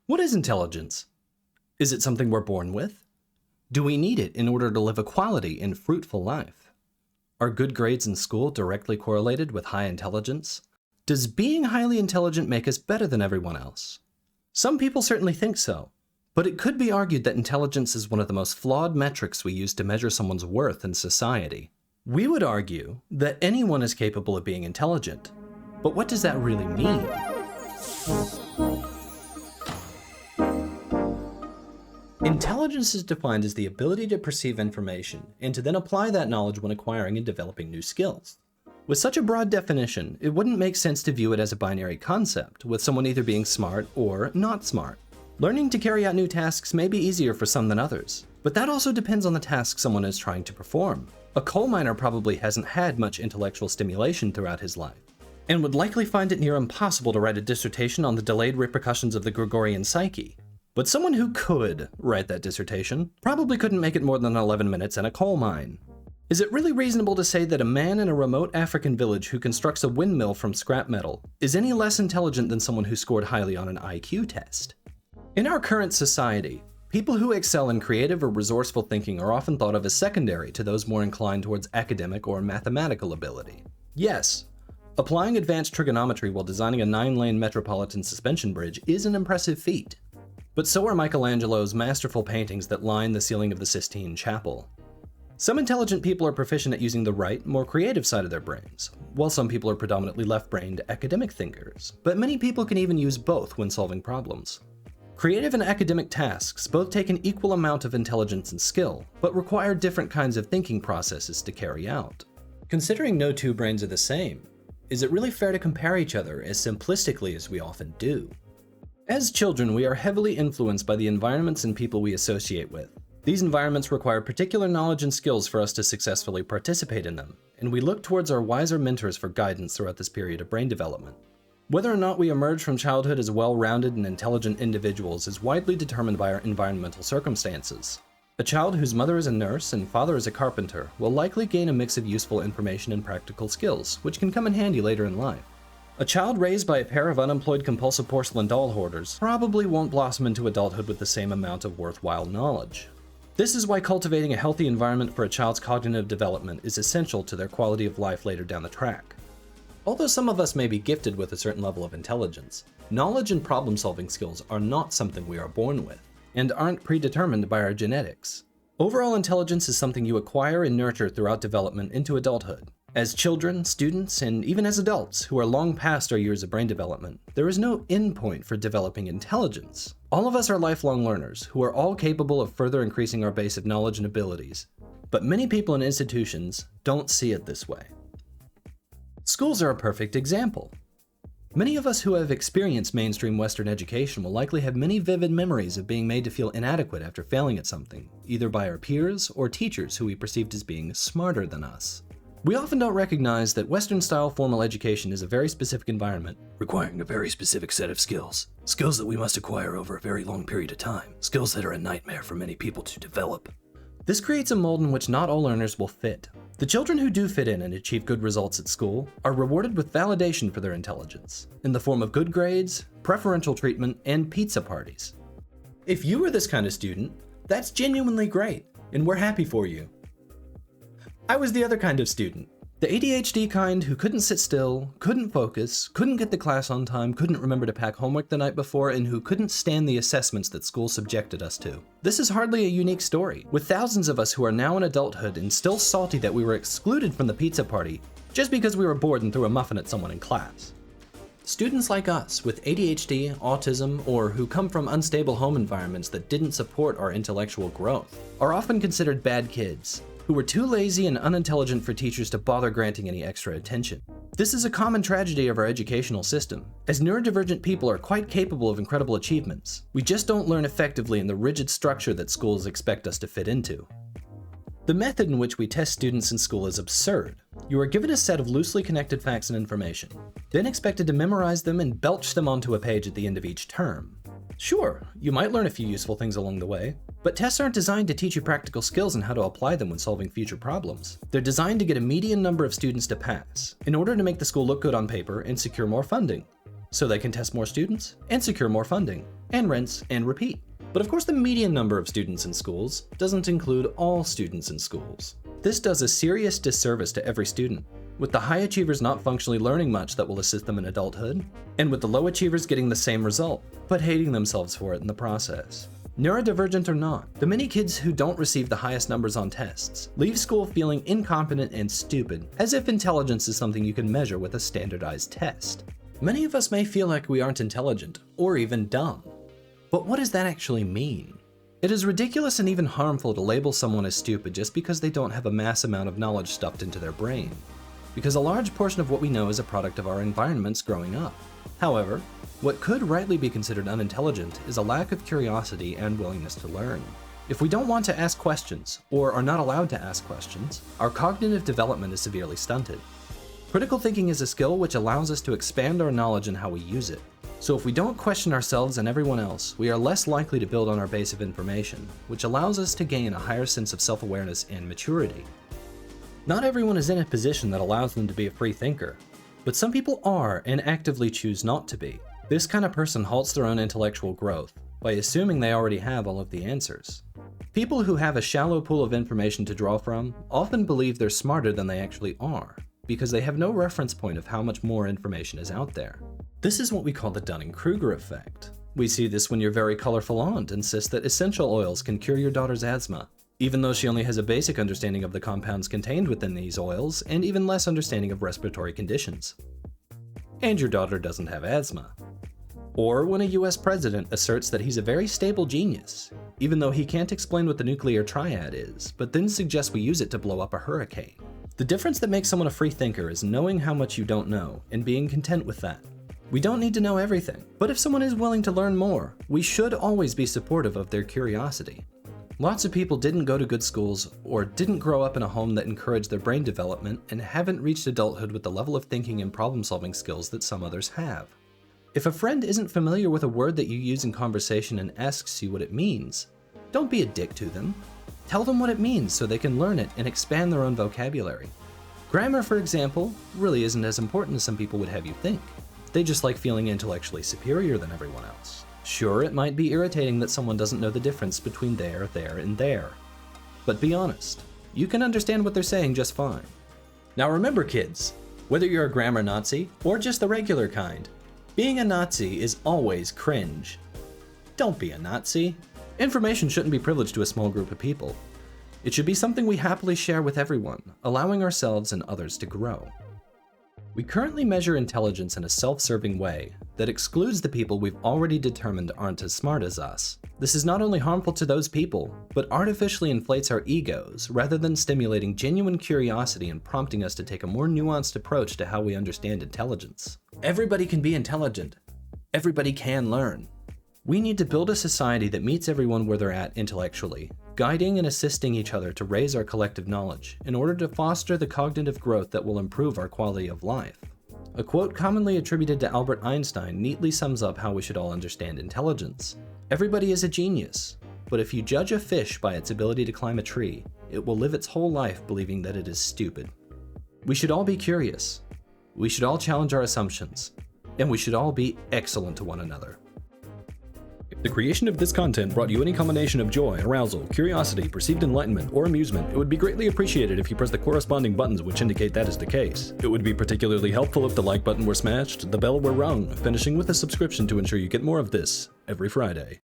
What is intelligence? Is it something we're born with? Do we need it in order to live a quality and fruitful life? Are good grades in school directly correlated with high intelligence? Does being highly intelligent make us better than everyone else? Some people certainly think so, but it could be argued that intelligence is one of the most flawed metrics we use to measure someone's worth in society. We would argue that anyone is capable of being intelligent, but what does that really mean? Intelligence is defined as the ability to perceive information and to then apply that knowledge when acquiring and developing new skills. With such a broad definition, it wouldn't make sense to view it as a binary concept, with someone either being smart or not smart. Learning to carry out new tasks may be easier for some than others, but that also depends on the task someone is trying to perform. A coal miner probably hasn't had much intellectual stimulation throughout his life, and would likely find it near impossible to write a dissertation on the delayed repercussions of the Gregorian psyche. But someone who could write that dissertation probably couldn't make it more than 11 minutes in a coal mine. Is it really reasonable to say that a man in a remote African village who constructs a windmill from scrap metal is any less intelligent than someone who scored highly on an IQ test? In our current society, people who excel in creative or resourceful thinking are often thought of as secondary to those more inclined towards academic or mathematical ability. Yes, applying advanced trigonometry while designing a 9-lane metropolitan suspension bridge is an impressive feat. But so are Michelangelo's masterful paintings that line the ceiling of the Sistine Chapel. Some intelligent people are proficient at using the right, more creative side of their brains, while some people are predominantly left-brained academic thinkers, but many people can even use both when solving problems. Creative and academic tasks both take an equal amount of intelligence and skill, but require different kinds of thinking processes to carry out. Considering no two brains are the same, is it really fair to compare each other as simplistically as we often do? As children, we are heavily influenced by the environments and people we associate with. These environments require particular knowledge and skills for us to successfully participate in them, and we look towards our wiser mentors for guidance throughout this period of brain development. Whether or not we emerge from childhood as well-rounded and intelligent individuals is widely determined by our environmental circumstances. A child whose mother is a nurse and father is a carpenter will likely gain a mix of useful information and practical skills, which can come in handy later in life. A child raised by a pair of unemployed compulsive porcelain doll hoarders probably won't blossom into adulthood with the same amount of worthwhile knowledge. This is why cultivating a healthy environment for a child's cognitive development is essential to their quality of life later down the track. Although some of us may be gifted with a certain level of intelligence, knowledge and problem-solving skills are not something we are born with, and aren't predetermined by our genetics. Overall intelligence is something you acquire and nurture throughout development into adulthood. As children, students, and even as adults who are long past our years of brain development, there is no endpoint for developing intelligence. All of us are lifelong learners who are all capable of further increasing our base of knowledge and abilities, but many people and institutions don't see it this way. Schools are a perfect example. Many of us who have experienced mainstream Western education will likely have many vivid memories of being made to feel inadequate after failing at something, either by our peers or teachers who we perceived as being smarter than us. We often don't recognize that Western-style formal education is a very specific environment, requiring a very specific set of skills. Skills that we must acquire over a very long period of time. Skills that are a nightmare for many people to develop. This creates a mold in which not all learners will fit. The children who do fit in and achieve good results at school are rewarded with validation for their intelligence, in the form of good grades, preferential treatment, and pizza parties. If you are this kind of student, that's genuinely great, and we're happy for you. I was the other kind of student. The ADHD kind who couldn't sit still, couldn't focus, couldn't get to class on time, couldn't remember to pack homework the night before, and who couldn't stand the assessments that school subjected us to. This is hardly a unique story, with thousands of us who are now in adulthood and still salty that we were excluded from the pizza party just because we were bored and threw a muffin at someone in class. Students like us with ADHD, autism, or who come from unstable home environments that didn't support our intellectual growth are often considered bad kids, who were too lazy and unintelligent for teachers to bother granting any extra attention. This is a common tragedy of our educational system, as neurodivergent people are quite capable of incredible achievements. We just don't learn effectively in the rigid structure that schools expect us to fit into. The method in which we test students in school is absurd. You are given a set of loosely connected facts and information, then expected to memorize them and belch them onto a page at the end of each term. Sure, you might learn a few useful things along the way, but tests aren't designed to teach you practical skills and how to apply them when solving future problems. They're designed to get a median number of students to pass, in order to make the school look good on paper and secure more funding, so they can test more students and secure more funding. and rinse and repeat. But of course, the median number of students in schools doesn't include all students in schools. This does a serious disservice to every student, with the high achievers not functionally learning much that will assist them in adulthood, and with the low achievers getting the same result, but hating themselves for it in the process. Neurodivergent or not, the many kids who don't receive the highest numbers on tests leave school feeling incompetent and stupid, as if intelligence is something you can measure with a standardized test. Many of us may feel like we aren't intelligent, or even dumb. But what does that actually mean? It is ridiculous and even harmful to label someone as stupid just because they don't have a mass amount of knowledge stuffed into their brain, because a large portion of what we know is a product of our environments growing up. However, what could rightly be considered unintelligent is a lack of curiosity and willingness to learn. If we don't want to ask questions, or are not allowed to ask questions, our cognitive development is severely stunted. Critical thinking is a skill which allows us to expand our knowledge and how we use it. So if we don't question ourselves and everyone else, we are less likely to build on our base of information, which allows us to gain a higher sense of self-awareness and maturity. Not everyone is in a position that allows them to be a free thinker, but some people are and actively choose not to be. This kind of person halts their own intellectual growth by assuming they already have all of the answers. People who have a shallow pool of information to draw from often believe they're smarter than they actually are, because they have no reference point of how much more information is out there. This is what we call the dunning-kruger effect. We see this when your very colorful aunt insists that essential oils can cure your daughter's asthma, even though she only has a basic understanding of the compounds contained within these oils and even less understanding of respiratory conditions. And your daughter doesn't have asthma. Or when a US president asserts that he's a very stable genius, even though he can't explain what the nuclear triad is, but then suggests we use it to blow up a hurricane. The difference that makes someone a free thinker is knowing how much you don't know and being content with that. We don't need to know everything, but if someone is willing to learn more, we should always be supportive of their curiosity. Lots of people didn't go to good schools or didn't grow up in a home that encouraged their brain development and haven't reached adulthood with the level of thinking and problem-solving skills that some others have. If a friend isn't familiar with a word that you use in conversation and asks you what it means, don't be a dick to them. Tell them what it means so they can learn it and expand their own vocabulary. Grammar, for example, really isn't as important as some people would have you think. They just like feeling intellectually superior than everyone else. Sure, it might be irritating that someone doesn't know the difference between there, and there. But be honest, you can understand what they're saying just fine. Now remember, kids, whether you're a grammar Nazi or just the regular kind, being a Nazi is always cringe. Don't be a Nazi. Information shouldn't be privileged to a small group of people. It should be something we happily share with everyone, allowing ourselves and others to grow. We currently measure intelligence in a self-serving way that excludes the people we've already determined aren't as smart as us. This is not only harmful to those people, but artificially inflates our egos rather than stimulating genuine curiosity and prompting us to take a more nuanced approach to how we understand intelligence. Everybody can be intelligent. Everybody can learn. We need to build a society that meets everyone where they're at intellectually, guiding and assisting each other to raise our collective knowledge in order to foster the cognitive growth that will improve our quality of life. A quote commonly attributed to Albert Einstein neatly sums up how we should all understand intelligence. Everybody is a genius, but if you judge a fish by its ability to climb a tree, it will live its whole life believing that it is stupid. We should all be curious. We should all challenge our assumptions, and we should all be excellent to one another. If the creation of this content brought you any combination of joy, arousal, curiosity, perceived enlightenment, or amusement, it would be greatly appreciated if you press the corresponding buttons which indicate that is the case. It would be particularly helpful if the like button were smashed, the bell were rung, finishing with a subscription to ensure you get more of this every Friday.